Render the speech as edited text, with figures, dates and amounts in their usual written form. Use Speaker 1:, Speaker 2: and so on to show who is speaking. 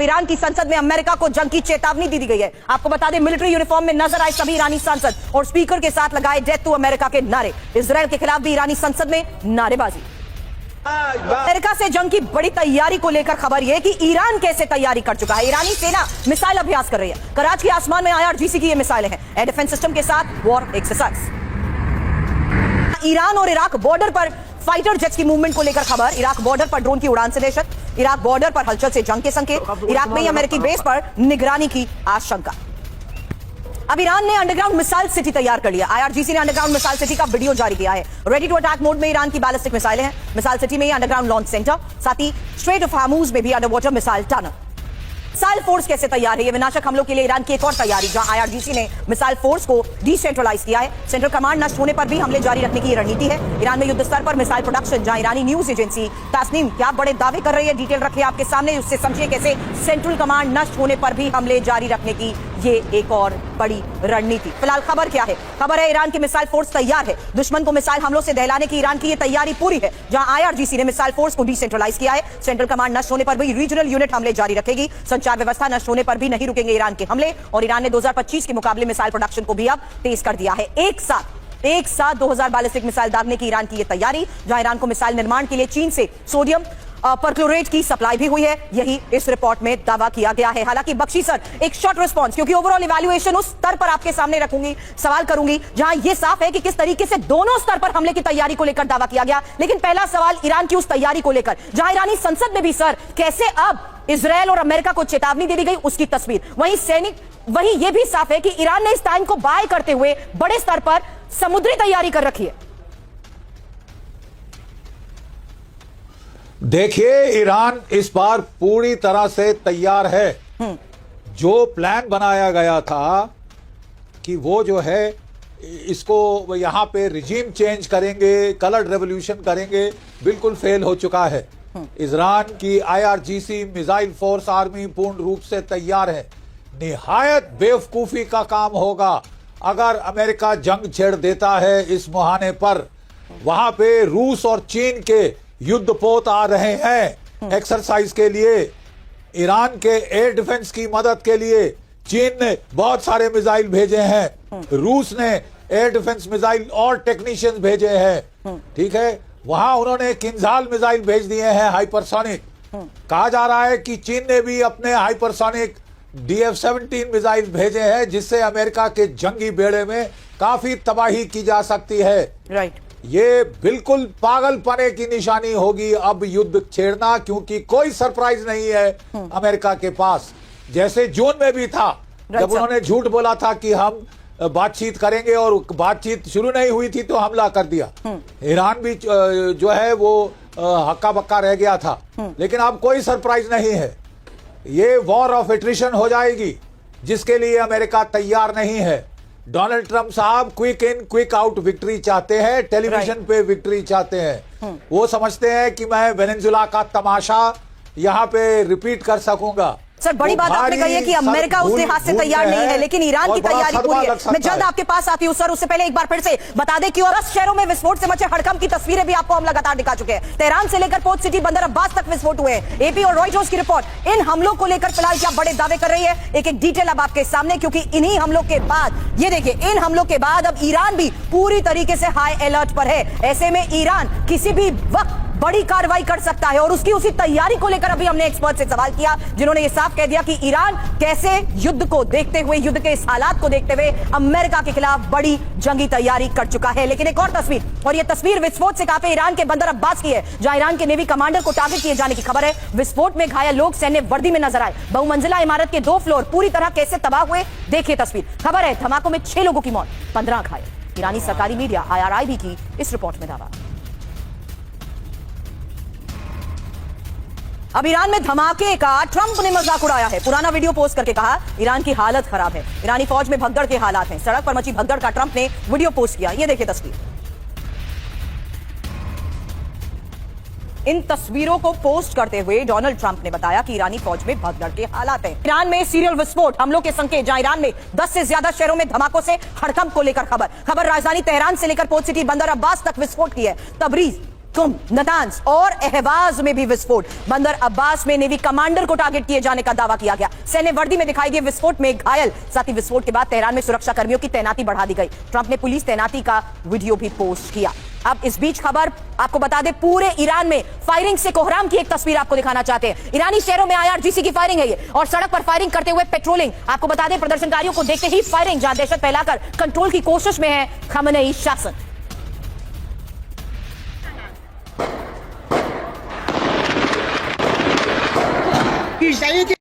Speaker 1: Iran की संसद में अमेरिका को जंग की चेतावनी दी गई है। आपको बता दें, मिलिट्री यूनिफॉर्म में नजर आए सभी ईरानी सांसद और स्पीकर के साथ लगाए डेथ टू अमेरिका के नारे। इजरायल के खिलाफ भी ईरानी संसद में नारेबाजी। अमेरिका से जंग की बड़ी तैयारी को लेकर खबर यह कि ईरान कैसे तैयारी कर चुका है। ईरानी सेना मिसाइल अभ्यास कर रही है। कराची के आसमान में IRGC की ये मिसाइलें हैं। एयर डिफेंस सिस्टम के साथ वॉर एक्सरसाइज। ईरान और इराक बॉर्डर पर फाइटर जेट्स की मूवमेंट को लेकर खबर। इराक बॉर्डर पर ड्रोन की उड़ान से दहशत। इराक बॉर्डर पर हलचल से जंग के संकेत। इराक में ही अमेरिकी बेस पर निगरानी की आशंका। अब ईरान ने अंडरग्राउंड मिसाइल सिटी तैयार कर लिया। IRGC ने अंडरग्राउंड मिसाइल सिटी का वीडियो जारी किया है। रेडी टू अटैक मोड में ईरान की बैलिस्टिक मिसाइलें हैं। मिसाइल सिटी में ही अंडरग्राउंड लॉन्च सेंटर, साथ ही स्ट्रेट ऑफ हार्मूज में भी under water missile tunnel. Missile force कैसे तैयार है? ये विनाशक हमलों के लिए ईरान की एक और तैयारी, जहां IRGC ने मिसाइल फोर्स को डिसेंट्रलाइज किया है। सेंट्रल कमांड नष्ट होने पर भी हमले जारी रखने की रणनीति है। ईरान में युद्ध स्तर पर मिसाइल प्रोडक्शन, जहां ईरानी न्यूज एजेंसी तासनीम क्या बड़े दावे कर रही है, डिटेल रखिए आपके सामने, उससे समझिए कैसे सेंट्रल कमांड नष्ट होने पर भी हमले जारी रखने की ये एक और बड़ी रणनीति। फिलहाल खबर क्या है? खबर है ईरान की मिसाइल फोर्स तैयार है। दुश्मन को मिसाइल हमलों से दहलाने की ईरान की ये तैयारी पूरी है। जहां IRGC ने मिसाइल फोर्स को डिसेंट्रलाइज किया है। सेंट्रल कमांड नष्ट होने पर भी रीजनल यूनिट हमले जारी रखेगी। संचार व्यवस्था नष्ट होने पर भी नहीं रुकेंगे ईरान के हमले। और ईरान ने 2025 के मुकाबले मिसाइल प्रोडक्शन को भी अब तेज कर दिया है। एक साथ 2000 बैलिस्टिक मिसाइल दागने की ईरान की यह तैयारी। जहां ईरान को मिसाइल निर्माण के लिए चीन से सोडियम परक्लोरेट की सप्लाई भी हुई है, यही इस रिपोर्ट में दावा किया गया है। हालांकि बख्शी सर, एक शॉर्ट रिस्पांस, क्योंकि ओवरऑल इवैल्यूएशन उस स्तर पर आपके सामने रखूंगी, सवाल करूंगी जहां यह साफ है कि किस तरीके से दोनों स्तर पर हमले की तैयारी को लेकर दावा किया गया। लेकिन पहला सवाल ईरान की उस तैयारी को लेकर, जहां ईरानी संसद में भी सर कैसे अब इजरायल और अमेरिका को चेतावनी दे दी गई, उसकी तस्वीर। वहीं यह भी साफ है कि ईरान ने इस टाइम को बाय करते हुए बड़े स्तर पर समुद्री तैयारी कर रखी है।
Speaker 2: देखिए, ईरान इस बार पूरी तरह से तैयार है। जो प्लान बनाया गया था कि वो जो है इसको यहां पे रिजीम चेंज करेंगे, कलर रेवोल्यूशन करेंगे, बिल्कुल फेल हो चुका है। ईरान की IRGC मिसाइल फोर्स आर्मी पूर्ण रूप से तैयार है। निहायत बेवकूफी का काम होगा अगर अमेरिका जंग छेड़ देता है इस मुहाने पर। वहां पे रूस और चीन के युद्धपोत आ रहे हैं एक्सरसाइज के लिए। ईरान के एयर डिफेंस की मदद के लिए चीन ने बहुत सारे मिसाइल भेजे हैं। रूस ने एयर डिफेंस मिसाइल और टेक्नीशियंस भेजे हैं। ठीक है, वहां उन्होंने किंजाल मिसाइल भेज दिए हैं, हाइपरसोनिक। कहा जा रहा है कि चीन ने भी अपने हाइपरसोनिक DF-17 मिसाइल भेजे हैं, जिससे अमेरिका के जंगी बेड़े में काफी तबाही की जा सकती है।
Speaker 1: राइट।
Speaker 2: ये बिल्कुल पागलपने की निशानी होगी अब युद्ध छेड़ना, क्योंकि कोई सरप्राइज नहीं है अमेरिका के पास। जैसे जून में भी था, जब उन्होंने झूठ बोला था कि हम बातचीत करेंगे और बातचीत शुरू नहीं हुई थी तो हमला कर दिया। ईरान भी जो है वो हक्का बक्का रह गया था। लेकिन अब कोई सरप्राइज नहीं है। ये वॉर ऑफ एट्रिशन हो जाएगी, जिसके लिए अमेरिका तैयार नहीं है। डोनाल्ड ट्रंप साहब quick in quick out victory चाहते हैं, टेलीविजन पे विक्ट्री चाहते हैं। वो समझते हैं कि मैं वेनेजुला का तमाशा यहाँ पे रिपीट कर सकूंगा।
Speaker 1: सर, बड़ी बात आपने कही है कि अमेरिका उस लिहाज से तैयार नहीं है, लेकिन ईरान की तैयारी पूरी है। मैं जल्द आपके पास आती हूं सर, उससे पहले एक बार फिर से बता दें कि 10 शहरों में विस्फोट से मचे हड़कंप की तस्वीरें भी आपको हम लगातार दिखा चुके हैं। तेहरान से लेकर पोर्ट सिटी बंदर अब्बास तक विस्फोट हुए हैं। AP और रॉयटर्स की रिपोर्ट इन हमलों को लेकर फिलहाल क्या बड़े दावे कर रही है, एक डिटेल अब आपके सामने, क्योंकि इन्हीं हमलों के बाद, ये देखिए, इन हमलों के बाद अब ईरान भी पूरी तरीके से हाई अलर्ट पर है। ऐसे में ईरान किसी भी वक्त बड़ी कार्रवाई कर सकता है और उसकी उसी तैयारी को लेकर अभी हमने एक्सपर्ट से सवाल किया, जिन्होंने ये साफ कह दिया कि ईरान कैसे युद्ध को देखते हुए, युद्ध के इस हालात को देखते हुए अमेरिका के खिलाफ बड़ी जंगी तैयारी कर चुका है। लेकिन एक और तस्वीर, और ये तस्वीर विस्फोट से काफी ईरान के बंदर अब्बास की है, जहां ईरान के नेवी कमांडर को टारगेट किए जाने की खबर है। विस्फोट में घायल लोग सैन्य वर्दी में नजर आए। बहुमंजिला इमारत के 2 फ्लोर पूरी तरह कैसे तबाह हुए, देखिए तस्वीर। खबर है धमाकों में 6 लोगों की मौत, 15 घायल। ईरानी सरकारी मीडिया IRI भी की इस रिपोर्ट में दावा। अब ईरान में धमाके का ट्रंप ने मजाक उड़ाया है। पुराना वीडियो पोस्ट करके कहा ईरान की हालत खराब है, ईरानी फौज में भगदड़ के हालात हैं। सड़क पर मची भगदड़ का ट्रंप ने वीडियो पोस्ट किया। ये देखिए तस्वीर। इन तस्वीरों को पोस्ट करते हुए डोनाल्ड ट्रंप ने बताया कि ईरानी फौज में भगदड़ के हालात हैं। ईरान में सीरियल विस्फोट हमलों के संकेत, जहां ईरान में 10 से ज्यादा शहरों में धमाकों से हड़कंप को लेकर खबर राजधानी तेहरान से लेकर पोर्ट सिटी बंदर अब्बास तक विस्फोट की है। तबरीज कुम, नतांज और अहवाज में भी विस्फोट। बंदर अब्बास में नेवी कमांडर को टारगेट किए जाने का दावा किया गया। सैन्य वर्दी में दिखाई गए विस्फोट में घायल। साथ ही विस्फोट के बाद तेहरान में सुरक्षा कर्मियों की तैनाती बढ़ा दी गई। ट्रंप ने पुलिस तैनाती का वीडियो भी पोस्ट किया। अब इस बीच खबर आपको बता दें, पूरे ईरान में फायरिंग से कोहराम की एक तस्वीर आपको दिखाना चाहते हैं। ईरानी शहरों में IRGC की फायरिंग है ये, और सड़क पर फायरिंग करते हुए पेट्रोलिंग। आपको बता दें, प्रदर्शनकारियों को देखते ही फायरिंग, जहां दहशत फैलाकर कंट्रोल की कोशिश में है खमेनेई शासन।
Speaker 3: की चाहिए